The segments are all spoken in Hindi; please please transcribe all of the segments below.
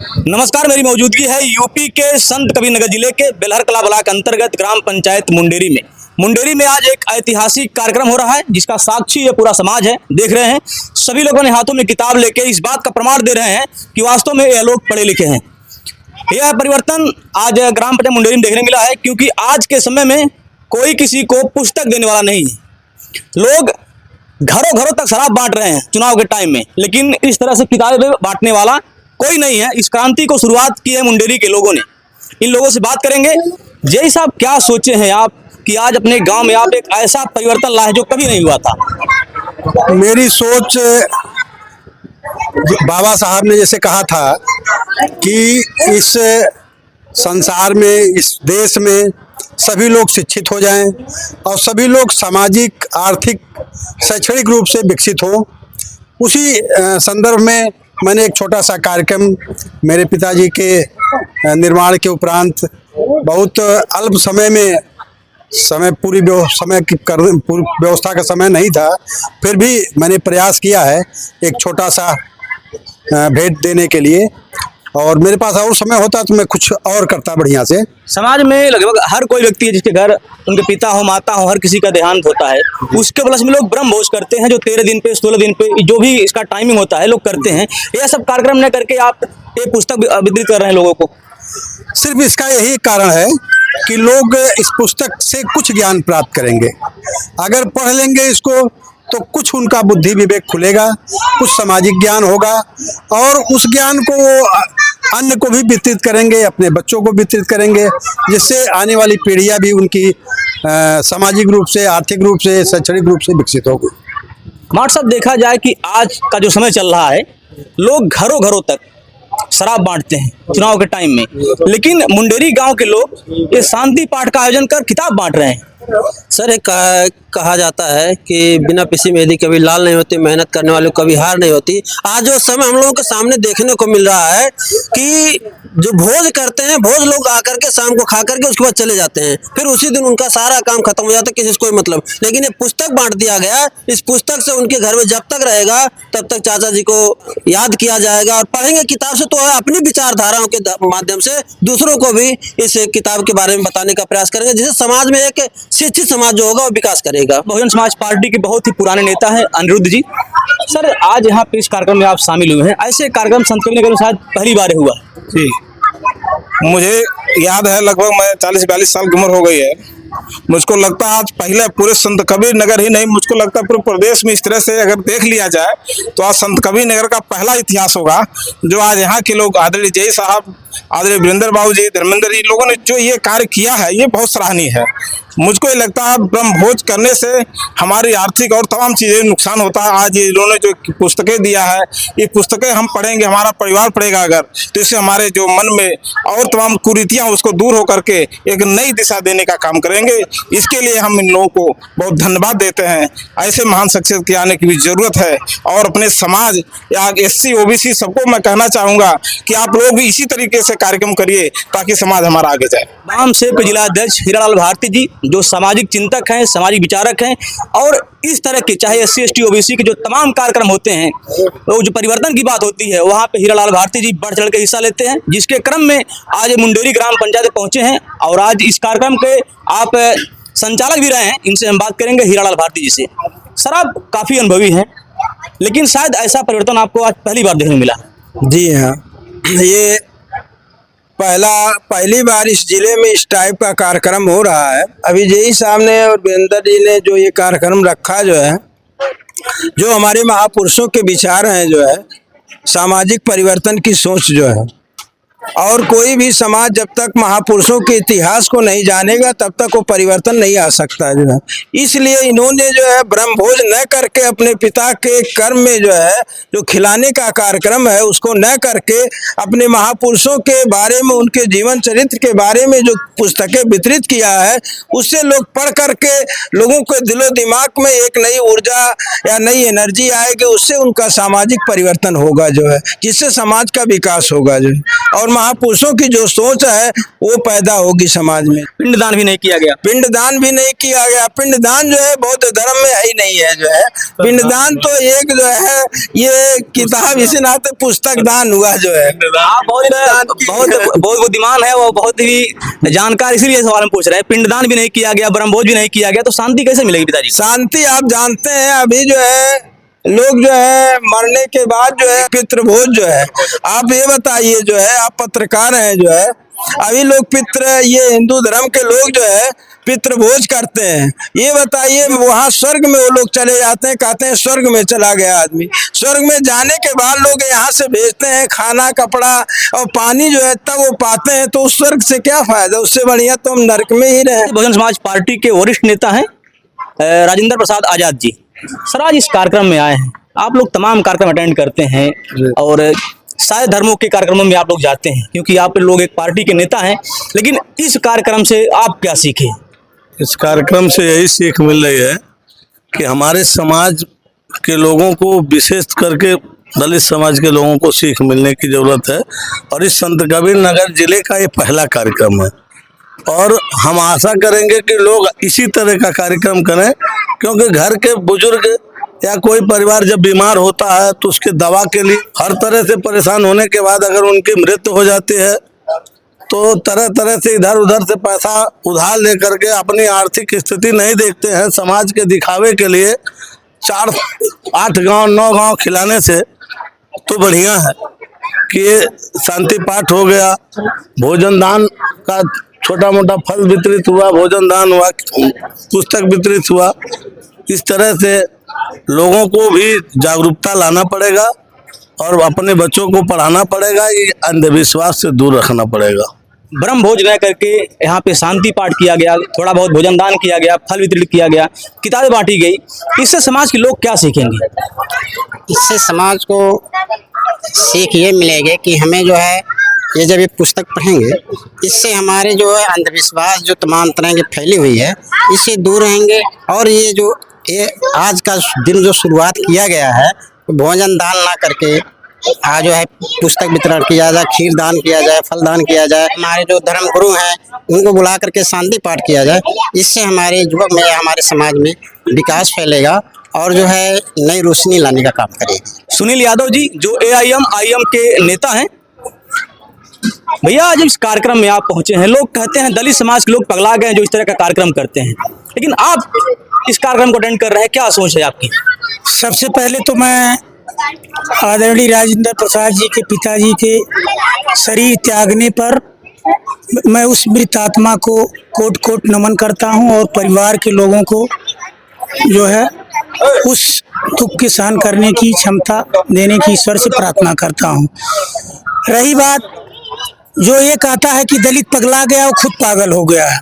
नमस्कार, मेरी मौजूदगी है यूपी के संत कबीरनगर जिले के बेलहर कला ब्लॉक अंतर्गत ग्राम पंचायत मुंडेरी में। मुंडेरी में आज एक ऐतिहासिक कार्यक्रम हो रहा है जिसका साक्षी ये पूरा समाज है। देख रहे हैं सभी लोगों ने हाथों में किताब लेके इस बात का प्रमाण दे रहे हैं कि वास्तव में ये लोग पढ़े लिखे हैं। यह परिवर्तन आज ग्राम पंचायत मुंडेरी में देखने मिला है, क्योंकि आज के समय में कोई किसी को पुस्तक देने वाला नहीं है। लोग घरों घरों तक शराब बांट रहे हैं चुनाव के टाइम में, लेकिन इस तरह से किताबें बांटने वाला कोई नहीं है। इस क्रांति को शुरुआत की है मुंडेरी के लोगों ने। इन लोगों से बात करेंगे। जय साहब, क्या सोचे हैं आप कि आज अपने गांव में आप एक ऐसा परिवर्तन लाए जो कभी नहीं हुआ था? मेरी सोच, बाबा साहब ने जैसे कहा था कि इस संसार में, इस देश में सभी लोग शिक्षित हो जाएं और सभी लोग सामाजिक, आर्थिक, शैक्षणिक रूप से विकसित हों। उसी संदर्भ में मैंने एक छोटा सा कार्यक्रम मेरे पिताजी के निर्माण के उपरांत बहुत अल्प समय में, पूरी व्यवस्था का समय नहीं था, फिर भी मैंने प्रयास किया है एक छोटा सा भेंट देने के लिए। और मेरे पास और समय होता तो मैं कुछ और करता बढ़िया से। समाज में लगभग हर कोई व्यक्ति है जिसके घर उनके पिता हो, माता हो, हर किसी का देहांत होता है। उसके प्लस में लोग ब्रह्म भोज करते हैं, जो 13 दिन पे, 16 दिन पे, जो भी इसका टाइमिंग होता है लोग करते हैं। यह सब कार्यक्रम न करके आप ये पुस्तक वितरित कर रहे हैं लोगों को। सिर्फ इसका यही कारण है कि लोग इस पुस्तक से कुछ ज्ञान प्राप्त करेंगे। अगर पढ़ लेंगे इसको तो कुछ उनका बुद्धि विवेक खुलेगा, कुछ सामाजिक ज्ञान होगा और उस ज्ञान को वो अन्य को भी वितरित करेंगे, अपने बच्चों को वितरित करेंगे, जिससे आने वाली पीढ़ियां भी उनकी सामाजिक रूप से, आर्थिक रूप से, शैक्षणिक रूप से विकसित होगी। मार्ट साहब, देखा जाए कि आज का जो समय चल रहा है, लोग घरों घरों तक शराब बांटते हैं चुनाव के टाइम में, लेकिन मुंडेरी गांव के लोग ये शांति पाठ का आयोजन कर किताब बांट रहे हैं। सर, एक कहा जाता है कि बिना पिसी मेहंदी कभी लाल नहीं होती, मेहनत करने वालों को कभी हार नहीं होती। आज जो समय हम लोगों के सामने देखने को मिल रहा है कि जो भोज करते हैं, भोज लोग आकर के शाम को खा करके उसके बाद चले जाते हैं, फिर उसी दिन उनका सारा काम खत्म हो जाता है, किसी से कोई मतलब। लेकिन ये पुस्तक बांट दिया गया, इस पुस्तक से उनके घर में जब तक रहेगा तब तक चाचा जी को याद किया जाएगा और पढ़ेंगे किताब से, तो अपनी विचारधाराओं के माध्यम से दूसरों को भी इस किताब के बारे में बताने का प्रयास करेंगे, जिससे समाज में एक शिक्षित समाज जो होगा वो विकास करेगा। बहुजन समाज पार्टी के बहुत ही पुराने नेता हैं अनिरुद्ध जी। सर, आज यहाँ पे इस कार्यक्रम में आप शामिल हुए हैं। ऐसे कार्यक्रम संत कबीरनगर में शायद पहली बार हुआ है। जी, मुझे याद है, लगभग मैं 40-42 साल की उम्र हो गई है। मुझको लगता है आज पहले पूरे संत कबीरनगर ही नहीं, मुझको लगता है पूरे प्रदेश में इस तरह से अगर देख लिया जाए तो आज संत कबीरनगर का पहला इतिहास होगा, जो आज यहाँ के लोग, आदरणीय जय साहब, आदरणीय वीरेंद्र बाबू जी, धर्मेंद्र जी, लोगों ने जो ये कार्य किया है, ये बहुत सराहनीय है। मुझको ये लगता है ब्रह्म भोज करने से हमारी आर्थिक और तमाम चीज़ें नुकसान होता है। आज ये इन्होंने जो पुस्तकें दिया है, ये पुस्तकें हम पढ़ेंगे, हमारा परिवार पढ़ेगा अगर, तो इससे हमारे जो मन में और तमाम कुरीतियाँ उसको दूर हो करके एक नई दिशा देने का काम करेंगे। इसके लिए हम इन लोगों को बहुत धन्यवाद देते हैं। ऐसे महान शख्सियत के आने की भी ज़रूरत है और अपने समाज या SC OBC सबको मैं कहना चाहूँगा कि आप लोग भी इसी तरीके से कार्यक्रम करिए ताकि समाज हमारा आगे जाए। वाम से जिला अध्यक्ष हीरालाल भारती जी, जो सामाजिक चिंतक हैं, सामाजिक विचारक हैं, और इस तरह के चाहे SC ST OBC के जो तमाम कार्यक्रम होते हैं, वो जो परिवर्तन की बात होती है, वहाँ पे हीरालाल भारती जी बढ़ चढ़ के हिस्सा लेते हैं, जिसके क्रम में आज मुंडेरी ग्राम पंचायत पहुंचे हैं और आज इस कार्यक्रम के आप संचालक भी रहे हैं। इनसे हम बात करेंगे, हीरालाल भारती जी से। सर, आप काफ़ी अनुभवी हैं, लेकिन शायद ऐसा परिवर्तन आपको आज पहली बार देखने मिला। जी हाँ, ये पहली बार इस जिले में इस टाइप का कार्यक्रम हो रहा है। अभी जय साहब ने और वीरेंद्र जी ने जो ये कार्यक्रम रखा, जो है, जो हमारे महापुरुषों के विचार हैं, जो है सामाजिक परिवर्तन की सोच, जो है, और कोई भी समाज जब तक महापुरुषों के इतिहास को नहीं जानेगा तब तक वो परिवर्तन नहीं आ सकता, जो है। इसलिए इन्होंने जो है ब्रह्मभोज न करके अपने पिता के कर्म में जो है जो खिलाने का कार्यक्रम है उसको न करके अपने महापुरुषों के बारे में, उनके जीवन चरित्र के बारे में जो पुस्तकें वितरित किया है, उससे लोग पढ़ करके लोगों के दिलो दिमाग में एक नई ऊर्जा या नई एनर्जी आएगी, उससे उनका सामाजिक परिवर्तन होगा, जो है, जिससे समाज का विकास होगा। जो और महापुरुषों की जो सोच है वो पैदा होगी समाज में। पिंडदान भी नहीं किया गया। पिंडदान भी नहीं किया गया। पिंडदान जो है बौद्ध धर्म में है ही नहीं है। जो है पिंडदान तो एक जो है ये किताब इसी नाते पुस्तक दान हुआ जो है। आप बहुत बुद्धिमान है, वो बहुत ही जानकार, इसीलिए सवाल हम पूछ रहे हैं। पिंडदान भी नहीं किया गया, ब्रह्मभोज भी नहीं किया गया, तो शांति कैसे मिलेगी पिताजी? शांति आप जानते हैं अभी जो है लोग जो है मरने के बाद जो है पितृभोज जो है, आप ये बताइए जो है आप पत्रकार हैं जो है, अभी लोग ये हिंदू धर्म के लोग जो है पितृभोज करते हैं। ये बताइए वहाँ स्वर्ग में वो लोग चले जाते हैं, कहते हैं स्वर्ग में चला गया आदमी। स्वर्ग में जाने के बाद लोग यहाँ से भेजते हैं खाना कपड़ा और पानी जो है तब वो पाते हैं, तो उस स्वर्ग से क्या फायदा? उससे बढ़िया तो हम नरक में ही रहे। बहुजन समाज पार्टी के वरिष्ठ नेता हैं राजेंद्र प्रसाद आजाद जी। सर आज इस कार्यक्रम में आए हैं, आप लोग तमाम कार्यक्रम अटेंड करते हैं और सारे धर्मों के कार्यक्रमों में आप लोग जाते हैं, क्योंकि आप लोग एक पार्टी के नेता हैं, लेकिन इस कार्यक्रम से आप क्या सीखे? इस कार्यक्रम से यही सीख मिल रही है कि हमारे समाज के लोगों को, विशेष करके दलित समाज के लोगों को सीख मिलने की जरूरत है। और इस संत कबीर नगर जिले का ये पहला कार्यक्रम है और हम आशा करेंगे कि लोग इसी तरह का कार्यक्रम करें, क्योंकि घर के बुजुर्ग या कोई परिवार जब बीमार होता है तो उसके दवा के लिए हर तरह से परेशान होने के बाद अगर उनकी मृत्यु हो जाती है तो तरह तरह से इधर उधर से पैसा उधार लेकर के अपनी आर्थिक स्थिति नहीं देखते हैं, समाज के दिखावे के लिए 4-8 गांव 9 गांव खिलाने से तो बढ़िया है कि ये शांति पाठ हो गया, भोजन दान का छोटा मोटा फल वितरित हुआ, भोजन दान हुआ, पुस्तक वितरित हुआ। इस तरह से लोगों को भी जागरूकता लाना पड़ेगा और अपने बच्चों को पढ़ाना पड़ेगा, ये अंधविश्वास से दूर रखना पड़ेगा। ब्रह्मभोज रह करके यहाँ पे शांति पाठ किया गया, थोड़ा बहुत भोजन दान किया गया, फल वितरित किया गया, किताबें बांटी गई, इससे समाज के लोग क्या सीखेंगे? इससे समाज को सीख ये मिलेगी कि हमें जो है ये जब ये पुस्तक पढ़ेंगे इससे हमारे जो है अंधविश्वास जो तमाम तरह की फैली हुई है इससे दूर रहेंगे। और ये आज का दिन जो शुरुआत किया गया है भोजन दान ना करके आज जो है पुस्तक वितरण किया जाए, खीर दान किया जाए, फल दान किया जाए, हमारे जो धर्म गुरु हैं उनको बुला करके शांति पाठ किया जाए, इससे हमारे युवक में हमारे समाज में विकास फैलेगा और जो है नई रोशनी लाने का काम करेगी। सुनील यादव जी जो AIM के नेता हैं, भैया आज इस कार्यक्रम में आप पहुंचे हैं, लोग कहते हैं दलित समाज के लोग पगला गए जो इस तरह का कार्यक्रम करते हैं, लेकिन आप इस कार्यक्रम को अटेंड कर रहे हैं, क्या सोच है आपकी? सबसे पहले तो मैं आदरणीय राजेंद्र प्रसाद जी के पिताजी के शरीर त्यागने पर मैं उस मृत आत्मा को कोट कोट नमन करता हूं और परिवार के लोगों को जो है उस दुख के सहन करने की क्षमता देने की ईश्वर से प्रार्थना करता हूं। रही बात जो ये कहता है कि दलित पगला गया वो खुद पागल हो गया है,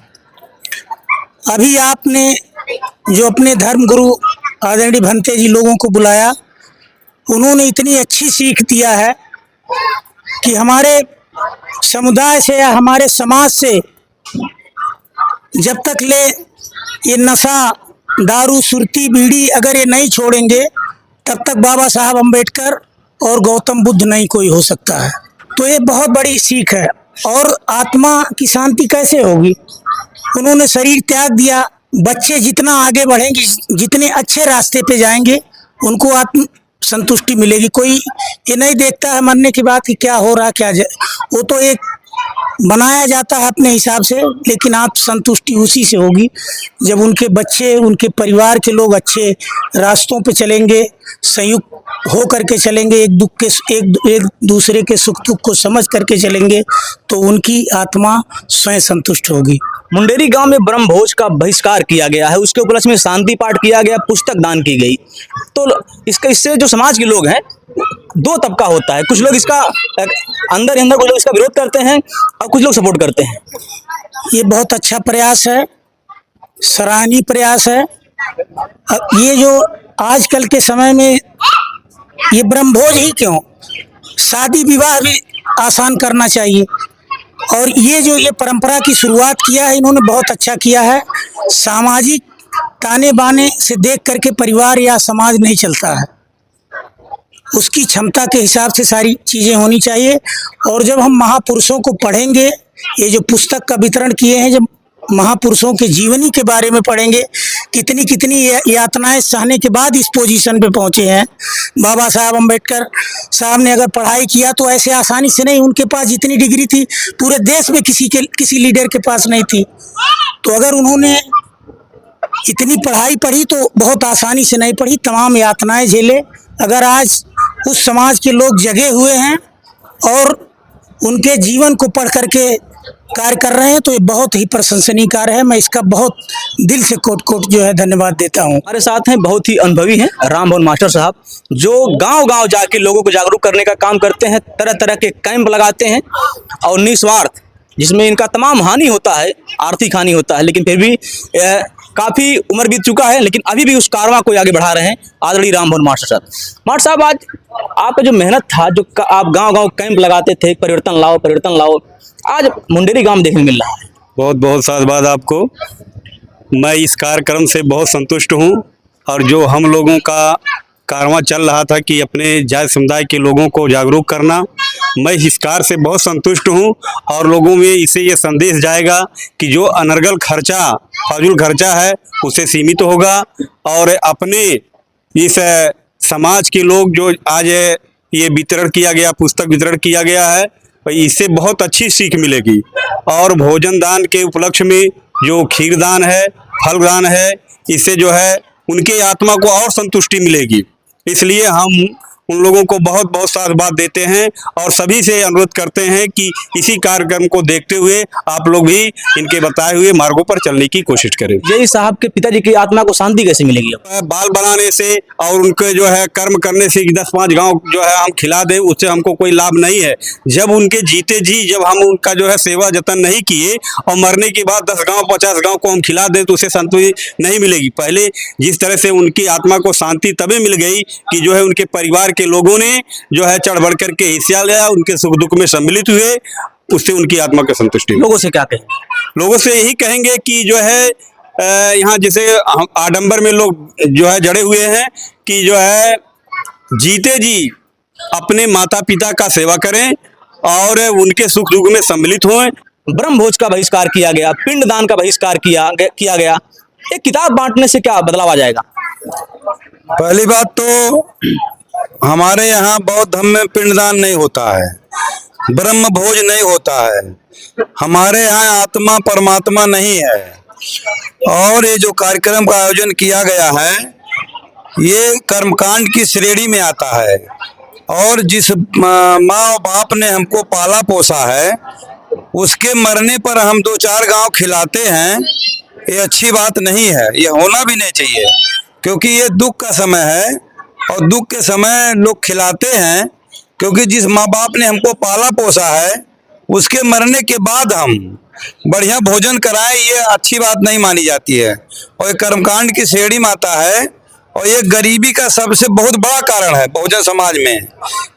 अभी आपने जो अपने धर्म गुरु आदरणीय भंते जी लोगों को बुलाया, उन्होंने इतनी अच्छी सीख दिया है कि हमारे समुदाय से या हमारे समाज से जब तक ले ये नशा दारू सुरती बीड़ी अगर ये नहीं छोड़ेंगे तब तक बाबा साहब अम्बेडकर और गौतम बुद्ध नहीं कोई हो सकता है। तो ये बहुत बड़ी सीख है। और आत्मा की शांति कैसे होगी? उन्होंने शरीर त्याग दिया, बच्चे जितना आगे बढ़ेंगे, जितने अच्छे रास्ते पे जाएंगे, उनको आत्म संतुष्टि मिलेगी। कोई ये नहीं देखता है मरने के बाद कि क्या हो रहा क्या वो तो एक बनाया जाता है अपने हिसाब से, लेकिन आप संतुष्टि उसी से होगी जब उनके बच्चे उनके परिवार के लोग अच्छे रास्तों पे चलेंगे, संयुक्त हो करके चलेंगे, एक दूसरे के सुख दुख को समझ करके चलेंगे, तो उनकी आत्मा स्वयं संतुष्ट होगी। मुंडेरी गांव में ब्रह्मभोज का बहिष्कार किया गया है, उसके उपलक्ष्य में शांति पाठ किया गया, पुस्तक दान की गई, तो इससे जो समाज के लोग हैं दो तबका होता है, कुछ लोग इसका अंदर ही अंदर कुछ लोग इसका विरोध करते हैं और कुछ लोग सपोर्ट करते हैं। ये बहुत अच्छा प्रयास है, सराहनीय प्रयास है। ये जो आजकल के समय में ये ब्रह्मभोज ही क्यों, शादी विवाह भी आसान करना चाहिए। और ये परंपरा की शुरुआत किया है इन्होंने, बहुत अच्छा किया है। सामाजिक ताने बाने से देख करके परिवार या समाज नहीं चलता है। उसकी क्षमता के हिसाब से सारी चीज़ें होनी चाहिए। और जब हम महापुरुषों को पढ़ेंगे, ये जो पुस्तक का वितरण किए हैं, जब महापुरुषों के जीवनी के बारे में पढ़ेंगे, कितनी कितनी यातनाएं सहने के बाद इस पोजीशन पे पहुंचे हैं। बाबा साहब अम्बेडकर साहब ने अगर पढ़ाई किया तो ऐसे आसानी से नहीं, उनके पास जितनी डिग्री थी पूरे देश में किसी लीडर के पास नहीं थी। तो अगर उन्होंने इतनी पढ़ाई पढ़ी तो बहुत आसानी से नहीं पढ़ी, तमाम यातनाएं झेले। अगर आज उस समाज के लोग जगे हुए हैं और उनके जीवन को पढ़ करके कार्य कर रहे हैं तो ये बहुत ही प्रशंसनीय कार्य है। मैं इसका बहुत दिल से कोट कोट जो है धन्यवाद देता हूँ। हमारे साथ हैं बहुत ही अनुभवी हैं राम भवन मास्टर साहब, जो गांव-गांव जाके लोगों को जागरूक करने का काम करते हैं, तरह तरह के कैंप लगाते हैं और निस्वार्थ, जिसमें इनका तमाम हानि होता है, आर्थिक हानि होता है, लेकिन फिर भी काफ़ी उम्र बीत चुका है, लेकिन अभी भी उस कारवां को आगे बढ़ा रहे हैं आदरणीय राम भवन मास्टर साहब। मास्टर साहब, आज आपका जो मेहनत था, जो आप गांव-गांव कैंप लगाते थे, परिवर्तन लाओ, आज मुंडेरी गांव देखने मिल रहा है। बहुत बहुत साधुवाद आपको। मैं इस कार्यक्रम से बहुत संतुष्ट हूँ और जो हम लोगों का कारवां चल रहा था कि अपने जाति समुदाय के लोगों को जागरूक करना, मैं इस कार्य से बहुत संतुष्ट हूँ और लोगों में इससे ये संदेश जाएगा कि जो अनर्गल खर्चा, फाजुल खर्चा है, उसे सीमित होगा और अपने इस समाज के लोग जो आज ये वितरण किया गया, पुस्तक वितरण किया गया है, इससे बहुत अच्छी सीख मिलेगी। और भोजन दान के उपलक्ष्य में जो खीरदान है, फलदान है, इससे जो है उनके आत्मा को और संतुष्टि मिलेगी। इसलिए हम उन लोगों को बहुत बहुत साधुवाद देते हैं और सभी से अनुरोध करते हैं कि इसी कार्यक्रम को देखते हुए आप लोग भी इनके बताए हुए मार्गों पर चलने की कोशिश करें। जय साहब के पिताजी की आत्मा को शांति कैसे मिलेगी? बाल बनाने से और उनके जो है कर्म करने से 10-5 गांव जो है हम खिला दें, उससे हमको कोई लाभ नहीं है। जब उनके जीते जी जब हम उनका जो है सेवा जतन नहीं किए और मरने के बाद 10 गाँव 50 गाँव को हम खिला दें तो उसे संतुष्टि नहीं मिलेगी। पहले जिस तरह से उनकी आत्मा को शांति तभी मिल गई कि जो है उनके परिवार के लोगों ने जो है चढ़ बढ़ करके हिस्सा लिया, उनके सुख दुख में सम्मिलित हुए, उससे उनकी आत्मा को संतुष्टि। लोगों से क्या कहें? लोगों से यही कहेंगे कि जो है यहाँ जैसे आडंबर में लोग जो है जड़े हुए हैं कि जो है जीते जी अपने माता पिता का सेवा करें और उनके सुख दुख में सम्मिलित हों। ब्रह्म भोज का बहिष्कार किया गया, पिंडदान का बहिष्कार किया गया, एक किताब बांटने से क्या बदलाव आ जाएगा? पहली बात तो हमारे यहाँ बौद्ध धर्म में पिंडदान नहीं होता है, ब्रह्म भोज नहीं होता है। हमारे यहाँ आत्मा परमात्मा नहीं है। और ये जो कार्यक्रम का आयोजन किया गया है ये कर्मकांड की श्रेणी में आता है। और जिस माँ और बाप ने हमको पाला पोसा है उसके मरने पर हम 2-4 गांव खिलाते हैं, ये अच्छी बात नहीं है, ये होना भी नहीं चाहिए। क्योंकि ये दुख का समय है और दुख के समय लोग खिलाते हैं, क्योंकि जिस माँ बाप ने हमको पाला पोसा है उसके मरने के बाद हम बढ़िया भोजन कराएं, ये अच्छी बात नहीं मानी जाती है और ये कर्मकांड की श्रेणी में आता है। और ये गरीबी का सबसे बहुत बड़ा कारण है बहुजन समाज में।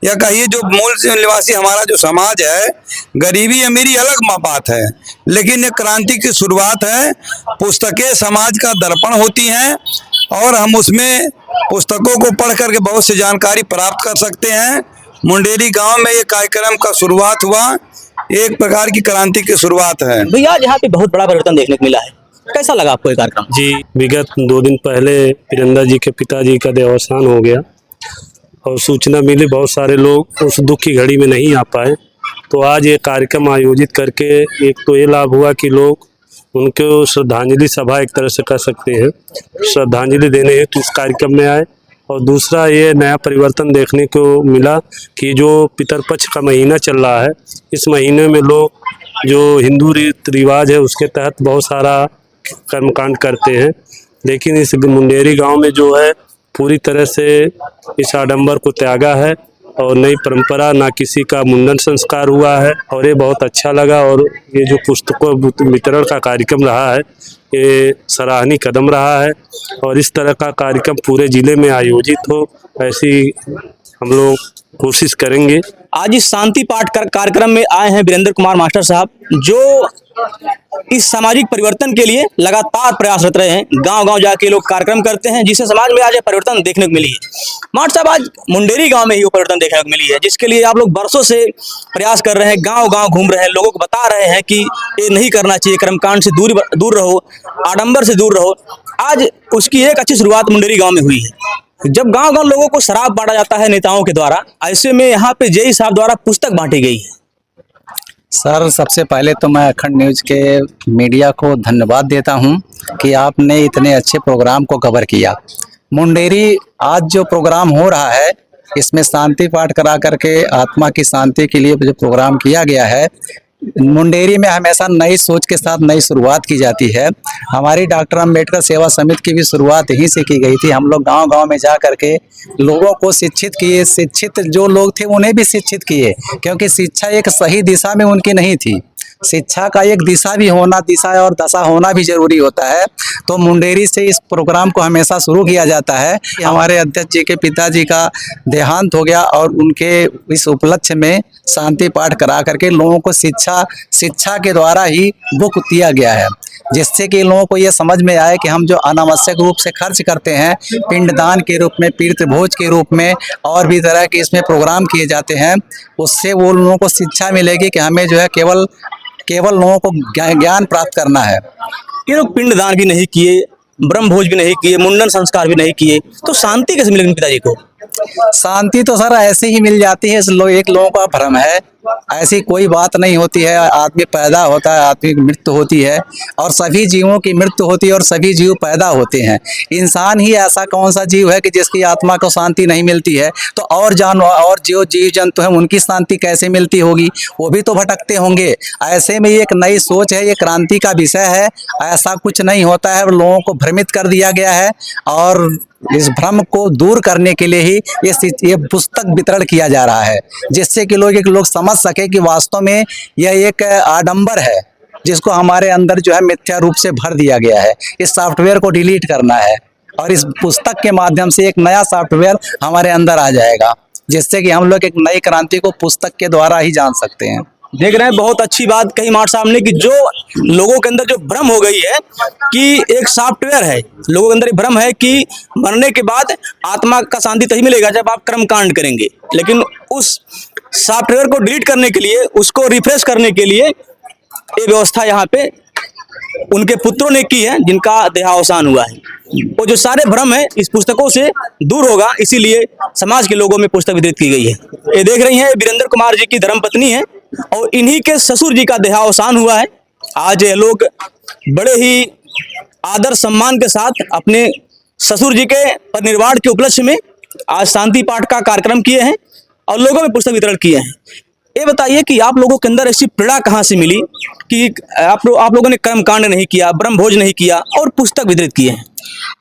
या कहिए जो मूल निवासी हमारा जो समाज है, गरीबी अमीरी अलग बात है, लेकिन ये क्रांति की शुरुआत है। पुस्तकें समाज का दर्पण होती हैं और हम उसमें पुस्तकों को पढ़ करके बहुत सी जानकारी प्राप्त कर सकते हैं। मुंडेरी गांव में ये कार्यक्रम का शुरुआत हुआ, एक प्रकार की क्रांति की शुरुआत है। भैया, यहाँ पे बहुत बड़ा परिवर्तन देखने को मिला है, कैसा लगा आपको ये कार्यक्रम? जी, विगत 2 दिन पहले वीरेंद्र जी के पिताजी का देहावसान हो गया और सूचना मिली, बहुत सारे लोग उस दुख की घड़ी में नहीं आ पाए। तो आज ये कार्यक्रम आयोजित करके एक तो ये लाभ हुआ कि लोग उनको श्रद्धांजलि सभा एक तरह से कर सकते हैं, श्रद्धांजलि देने हेतु इस कार्यक्रम में आए। और दूसरा ये नया परिवर्तन देखने को मिला कि जो पितरपक्ष का महीना चल रहा है, इस महीने में लोग जो हिंदू रीति रिवाज है उसके तहत बहुत सारा कर्मकांड करते हैं, लेकिन इस मुंडेरी गांव में जो है पूरी तरह से इस आडंबर को त्यागा है और नई परंपरा, ना किसी का मुंडन संस्कार हुआ है। और ये बहुत अच्छा लगा। और ये जो पुस्तकों वितरण का कार्यक्रम रहा है ये सराहनीय कदम रहा है और इस तरह का कार्यक्रम पूरे ज़िले में आयोजित हो, ऐसी हम लोग कोशिश करेंगे। आज इस शांति पाठ कार्यक्रम में आए हैं वीरेंद्र कुमार मास्टर साहब, जो इस सामाजिक परिवर्तन के लिए लगातार प्रयासरत रहे हैं। गांव-गांव जाके लोग कार्यक्रम करते हैं, जिससे समाज में आज ये परिवर्तन देखने को मिली है। मास्टर साहब, आज मुंडेरी गांव में ही वो परिवर्तन देखने को मिली है, जिसके लिए आप लोग बरसों से प्रयास कर रहे हैं, गांव-गांव घूम रहे हैं, लोगों को बता रहे हैं कि ये नहीं करना चाहिए, कर्मकांड से दूर रहो, आडंबर से दूर रहो। आज उसकी एक अच्छी शुरुआत मुंडेरी गाँव में हुई है। जब गांव-गांव लोगों को शराब बांटा जाता है नेताओं के द्वारा, ऐसे में यहाँ पे जेई साहब द्वारा पुस्तक बांटी गई है। सर, सबसे पहले तो मैं अखंड न्यूज़ के मीडिया को धन्यवाद देता हूं कि आपने इतने अच्छे प्रोग्राम को कवर किया। मुंडेरी आज जो प्रोग्राम हो रहा है, इसमें शांति पाठ करा करके आत्मा की शांति के लिए जो प्रोग्राम किया गया है, मुंडेरी में हमेशा नई सोच के साथ नई शुरुआत की जाती है। हमारी डॉक्टर अम्बेडकर सेवा समिति की भी शुरुआत यहीं से की गई थी। हम लोग गांव-गांव में जा करके लोगों को शिक्षित किए, शिक्षित जो लोग थे उन्हें भी शिक्षित किए, क्योंकि शिक्षा एक सही दिशा में उनकी नहीं थी। शिक्षा का एक दिशा भी होना, दिशा और दशा होना भी जरूरी होता है। तो मुंडेरी से इस प्रोग्राम को हमेशा शुरू किया जाता है। हमारे अध्यक्ष जी के पिताजी का देहांत हो गया और उनके इस उपलक्ष्य में शांति पाठ करा करके लोगों को शिक्षा के द्वारा ही बुक दिया गया है, जिससे कि लोगों को ये समझ में आए कि हम जो अनावश्यक रूप से खर्च करते हैं, पिंडदान के रूप में, तीर्थ भोज के रूप में और भी तरह के इसमें प्रोग्राम किए जाते हैं, उससे वो लोगों को शिक्षा मिलेगी कि हमें जो है केवल लोगों को ज्ञान प्राप्त करना है। ये लोग पिंडदान भी नहीं किए, ब्रह्म भोज भी नहीं किए, मुंडन संस्कार भी नहीं किए, तो शांति कैसे मिलेगी पिताजी को? शांति तो सर ऐसे ही मिल जाती है। एक लोगों का भ्रम है, ऐसी कोई बात नहीं होती है। आदमी पैदा होता है, आदमी की मृत्यु होती है और सभी जीवों की मृत्यु होती है और सभी जीव पैदा होते हैं। इंसान ही ऐसा कौन सा जीव है कि जिसकी आत्मा को शांति नहीं मिलती है? तो और जानवर और जो जीव जंतु हैं उनकी शांति कैसे मिलती होगी? वो भी तो भटकते होंगे। ऐसे में एक नई सोच है, ये क्रांति का विषय है। ऐसा कुछ नहीं होता है, लोगों को भ्रमित कर दिया गया है और इस भ्रम को दूर करने के लिए ही ये पुस्तक वितरण किया जा रहा है, जिससे कि लोग समझ सके कि वास्तव में यह एक आडंबर है जिसको हमारे अंदर जो है मिथ्या रूप से भर दिया गया है। इस सॉफ्टवेयर को डिलीट करना है और इस पुस्तक के माध्यम से एक नया सॉफ्टवेयर हमारे अंदर आ जाएगा, जिससे कि हम लोग एक नई क्रांति को पुस्तक के द्वारा ही जान सकते हैं। देख रहे हैं, बहुत अच्छी बात कही मार साहब ने कि जो लोगों के अंदर जो भ्रम हो गई है कि एक सॉफ्टवेयर है, लोगों के अंदर ये भ्रम है कि मरने के बाद आत्मा का शांति तभी मिलेगा जब आप कर्म कांड करेंगे। लेकिन उस सॉफ्टवेयर को डिलीट करने के लिए, उसको रिफ्रेश करने के लिए ये व्यवस्था यहाँ पे उनके पुत्रों ने की है, जिनका देहावसान हुआ है। वो जो सारे भ्रम है इस पुस्तकों से दूर होगा, इसीलिए समाज के लोगों में पुस्तक वितरित की गई है। ये देख रही हैं, वीरेंद्र कुमार जी की धर्मपत्नी है और इन्हीं के ससुर जी का देहावसान हुआ है। आज ये लोग बड़े ही आदर सम्मान के साथ अपने ससुर जी के परिनिर्वाण के उपलक्ष्य में आज शांति पाठ का कार्यक्रम किए हैं और लोगों में पुस्तक वितरण किए हैं। ये बताइए कि आप लोगों के अंदर ऐसी प्रेरणा कहाँ से मिली कि आप लोगों ने कर्मकांड नहीं किया, ब्रह्म भोज नहीं किया और पुस्तक वितरित किए हैं?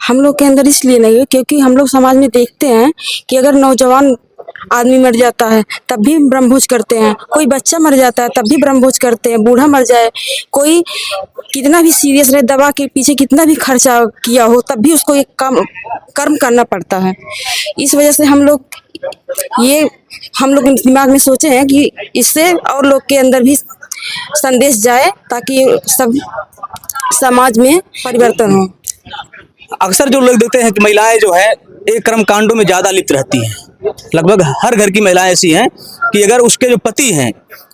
हम लोग के अंदर इसलिए नहीं है क्योंकि हम लोग समाज में देखते हैं कि अगर नौजवान आदमी मर जाता है तब भी ब्रह्मभोज करते हैं, कोई बच्चा मर जाता है तब भी ब्रह्मभोज करते हैं, बूढ़ा मर जाए, कोई कितना भी सीरियस रहे, दवा के पीछे कितना भी खर्चा किया हो तब भी उसको एक कर्म करना पड़ता है। इस वजह से हम लोग दिमाग में सोचे हैं कि इससे और लोग के अंदर भी संदेश जाए ताकि सब समाज में परिवर्तन हो। अक्सर जो लोग देखते हैं कि महिलाएं जो है एक कर्म कांडों में ज्यादा लिप्त रहती हैं। लगभग हर घर की महिलाएं ऐसी हैं कि अगर उसके जो पति हैं,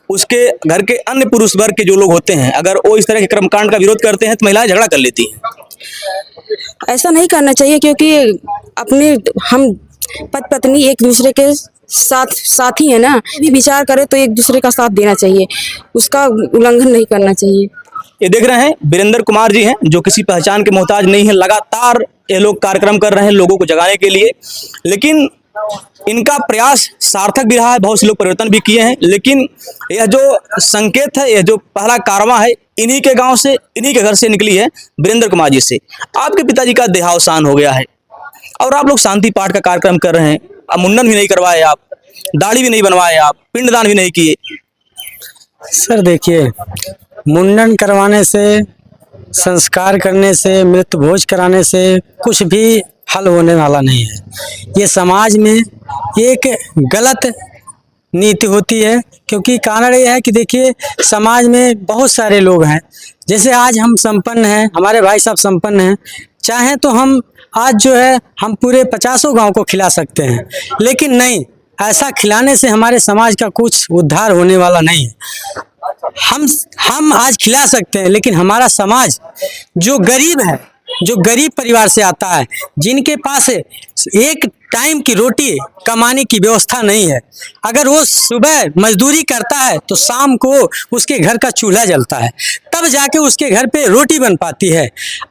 उसके घर के अन्य पुरुष वर्ग के जो लोग होते हैं, अगर वो इस तरह के कर्मकांड का विरोध करते हैं तो महिलाएं झगड़ा कर लेती हैं। ऐसा नहीं करना चाहिए क्योंकि हम पति पत्नी एक दूसरे के साथी है ना, भी विचार करे तो एक दूसरे का साथ देना चाहिए, उसका उल्लंघन नहीं करना चाहिए। ये देख रहे हैं वीरेंद्र कुमार जी हैं जो किसी पहचान के मोहताज नहीं है। लगातार ये लोग कार्यक्रम कर रहे हैं लोगों को जगाने के लिए, लेकिन इनका प्रयास सार्थक भी रहा है, बहुत से लोग परिवर्तन भी किए हैं। लेकिन यह जो संकेत है, यह जो पहला कारवां है, इन्हीं के गांव से, इन्हीं के घर से निकली है, वीरेंद्र कुमार जी से। आपके पिताजी का देहावसान हो गया है और आप लोग शांति पाठ का कार्यक्रम कर रहे हैं। अब मुंडन भी नहीं करवाए आप, दाढ़ी भी नहीं बनवाए आप, पिंडदान भी नहीं किए। सर देखिए, मुंडन करवाने से, संस्कार करने से, मृत्यु भोज कराने से कुछ भी हल होने वाला नहीं है। ये समाज में एक गलत नीति होती है, क्योंकि कारण ये है कि देखिए समाज में बहुत सारे लोग हैं। जैसे आज हम संपन्न हैं, हमारे भाई साहब संपन्न हैं, चाहें तो हम आज जो है हम पूरे 50 गांव को खिला सकते हैं, लेकिन नहीं, ऐसा खिलाने से हमारे समाज का कुछ उद्धार होने वाला नहीं है। हम आज खिला सकते हैं, लेकिन हमारा समाज जो गरीब है, जो गरीब परिवार से आता है, जिनके पास एक टाइम की रोटी कमाने की व्यवस्था नहीं है, अगर वो सुबह मजदूरी करता है तो शाम को उसके घर का चूल्हा जलता है, तब जाके उसके घर पे रोटी बन पाती है।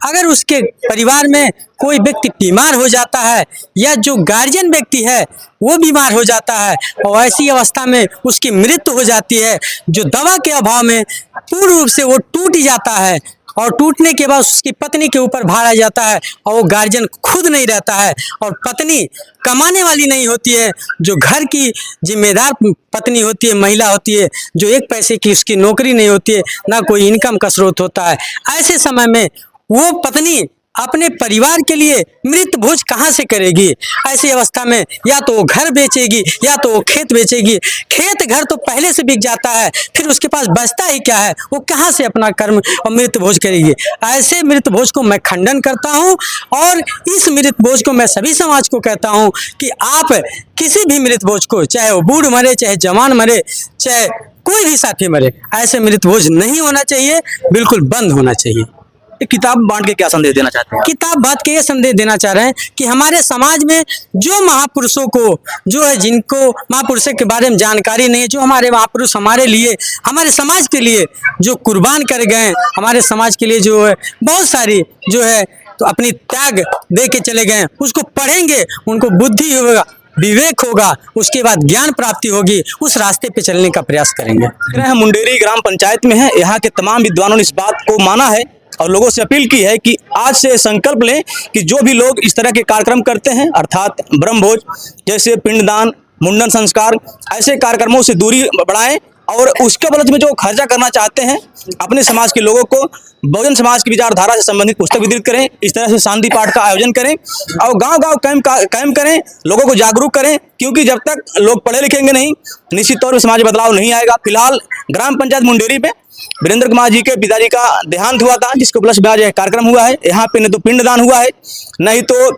अगर उसके परिवार में कोई व्यक्ति बीमार हो जाता है या जो गार्जियन व्यक्ति है वो बीमार हो जाता है और ऐसी अवस्था में उसकी मृत्यु हो जाती है, जो दवा के अभाव में पूर्ण रूप से वो टूट जाता है और टूटने के बाद उसकी पत्नी के ऊपर भार आ जाता है और वो गार्जियन खुद नहीं रहता है और पत्नी कमाने वाली नहीं होती है, जो घर की जिम्मेदार पत्नी होती है, महिला होती है, जो एक पैसे की उसकी नौकरी नहीं होती है, ना कोई इनकम का स्रोत होता है। ऐसे समय में वो पत्नी अपने परिवार के लिए मृत भोज कहाँ से करेगी? ऐसी अवस्था में या तो वो घर बेचेगी या तो वो खेत बेचेगी। खेत घर तो पहले से बिक जाता है, फिर उसके पास बचता ही क्या है? वो कहाँ से अपना कर्म और मृत भोज करेगी? ऐसे मृत भोज को मैं खंडन करता हूँ और इस मृत भोज को मैं सभी समाज को कहता हूँ कि आप किसी भी मृत भोज को, चाहे वो बूढ़ मरे, चाहे जवान मरे, चाहे कोई भी साथी मरे, ऐसे मृत भोज नहीं होना चाहिए, बिल्कुल बंद होना चाहिए। एक किताब बांट के क्या संदेश देना चाहते हैं? किताब बात के ये संदेश देना चाह रहे हैं कि हमारे समाज में जो महापुरुषों को, जो है जिनको महापुरुषों के बारे में जानकारी नहीं है, जो हमारे महापुरुष हमारे लिए, हमारे समाज के लिए जो कुर्बान कर गए, हमारे समाज के लिए जो है बहुत सारी जो है तो अपनी त्याग दे के चले गए, उसको पढ़ेंगे, उनको बुद्धि होगा, विवेक होगा, उसके बाद ज्ञान प्राप्ति होगी, उस रास्ते पे चलने का प्रयास करेंगे। हम मुंडेरी ग्राम पंचायत में हैं। यहाँ के तमाम विद्वानों ने इस बात को माना है और लोगों से अपील की है कि आज से संकल्प लें कि जो भी लोग इस तरह के कार्यक्रम करते हैं, अर्थात ब्रह्मभोज जैसे पिंडदान, मुंडन संस्कार, ऐसे कार्यक्रमों से दूरी बढ़ाएं और उसके बदले में जो खर्चा करना चाहते हैं अपने समाज के लोगों को बहुजन समाज की विचारधारा से संबंधित पुस्तक वितरित करें, इस तरह से शांति पाठ का आयोजन करें और गांव-गांव कैंप करें, लोगों को जागरूक करें, क्योंकि जब तक लोग पढ़े लिखेंगे नहीं, निश्चित तौर पर समाज में बदलाव नहीं आएगा। फिलहाल ग्राम पंचायत मुंडेरी में वीरेंद्र कुमार जी के पिताजी का देहांत हुआ था, जिसके उपलक्ष्य में आज यह कार्यक्रम हुआ है। यहाँ पे न तो पिंडदान हुआ है, नहीं तो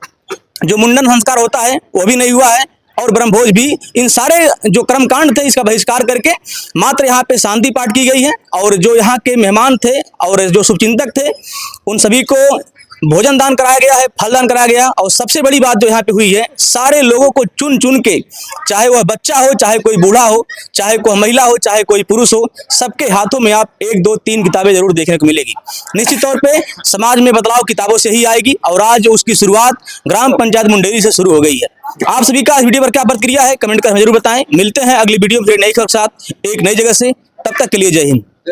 जो मुंडन संस्कार होता है वो भी नहीं हुआ है और ब्रह्मभोज भी, इन सारे जो कर्मकांड थे इसका बहिष्कार करके मात्र यहाँ पे शांति पाठ की गई है। और जो यहाँ के मेहमान थे और जो शुभचिंतक थे उन सभी को भोजन दान कराया गया है, फल दान कराया गया। और सबसे बड़ी बात जो यहाँ पे हुई है, सारे लोगों को चुन चुन के, चाहे वह बच्चा हो, चाहे कोई बूढ़ा हो, चाहे कोई महिला हो, चाहे कोई पुरुष हो, सबके हाथों में आप 1, 2, 3 किताबें जरूर देखने को मिलेगी। निश्चित तौर पे समाज में बदलाव किताबों से ही आएगी और आज उसकी शुरुआत ग्राम पंचायत मुंडेरी से शुरू हो गई है। आप सभी का इस वीडियो पर क्या प्रतिक्रिया है कमेंट कर जरूर बताएं। मिलते हैं अगली वीडियो में नई खबर के साथ एक नई जगह से, तब तक के लिए जय हिंद।